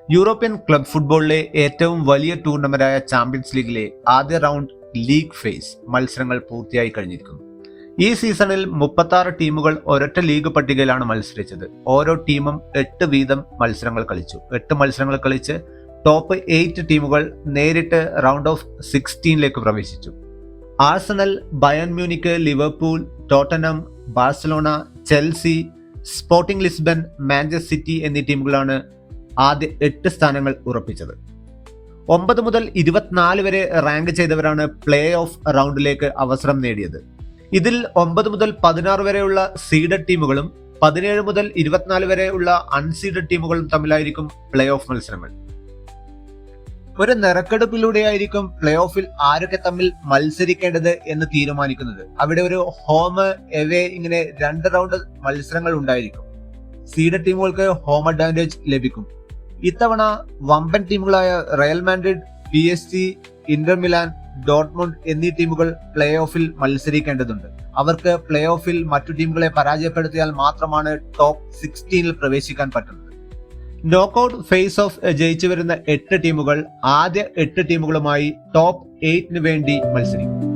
European club ഫുട്ബോളിലെ ഏറ്റവും വലിയ ടൂർണമെന്റായ ചാമ്പ്യൻസ് ലീഗിലെ ആദ്യ റൗണ്ട് ലീഗ് ഫേസ് മത്സരങ്ങൾ പൂർത്തിയായി കഴിഞ്ഞിരിക്കുന്നു. ഈ സീസണിൽ 36 ടീമുകൾ ഒരൊറ്റ ലീഗ് പട്ടികയിലാണ് മത്സരിച്ചത്. ഓരോ ടീമും 8 വീതം മത്സരങ്ങൾ കളിച്ചു. 8 മത്സരങ്ങൾ കളിച്ച് ടോപ്പ് 8 ടീമുകൾ നേരിട്ട് റൗണ്ട് ഓഫ് 16ലേക്ക് പ്രവേശിച്ചു. Arsenal, Bayern Munich, Liverpool, Tottenham, Barcelona, Chelsea, sporting Lisbon, Manchester city എന്നീ ടീമുകളാണ് ആദ്യ 8 സ്ഥാനങ്ങൾ ഉറപ്പിച്ചത്. 9 മുതൽ 24 വരെ റാങ്ക് ചെയ്തവരാണ് പ്ലേ ഓഫ് റൗണ്ടിലേക്ക് അവസരം നേടിയത്. ഇതിൽ 9 മുതൽ 16 വരെയുള്ള സീഡഡ് ടീമുകളും 17 മുതൽ 24 വരെയുള്ള അൺസീഡഡ് ടീമുകളും തമ്മിലായിരിക്കും പ്ലേ ഓഫ് മത്സരങ്ങൾ. ഒരു നറുക്കെടുപ്പിലൂടെയായിരിക്കും പ്ലേ ഓഫിൽ ആരൊക്കെ തമ്മിൽ മത്സരിക്കേണ്ടത് എന്ന് തീരുമാനിക്കുന്നത്. അവിടെ ഒരു ഹോം എവേ ഇങ്ങനെ 2 റൗണ്ട് മത്സരങ്ങൾ ഉണ്ടായിരിക്കും. സീഡഡ് ടീമുകൾക്ക് ഹോം അഡ്വാൻറ്റേജ് ലഭിക്കും. ഇത്തവണ വമ്പൻ ടീമുകളായ Real Madrid, PSG, Inter Milan, Dortmund എന്നീ ടീമുകൾ പ്ലേ ഓഫിൽ മത്സരിക്കേണ്ടതുണ്ട്. അവർക്ക് പ്ലേ ഓഫിൽ മറ്റു ടീമുകളെ പരാജയപ്പെടുത്തിയാൽ മാത്രമാണ് ടോപ്പ് 16ൽ പ്രവേശിക്കാൻ പറ്റുന്നത്. നോക്കൌട്ട് ഫേസ് ഓഫ് ജയിച്ചു വരുന്ന 8 ടീമുകൾ ആദ്യ 8 ടീമുകളുമായി ടോപ്പ് 8 വേണ്ടി മത്സരിക്കും.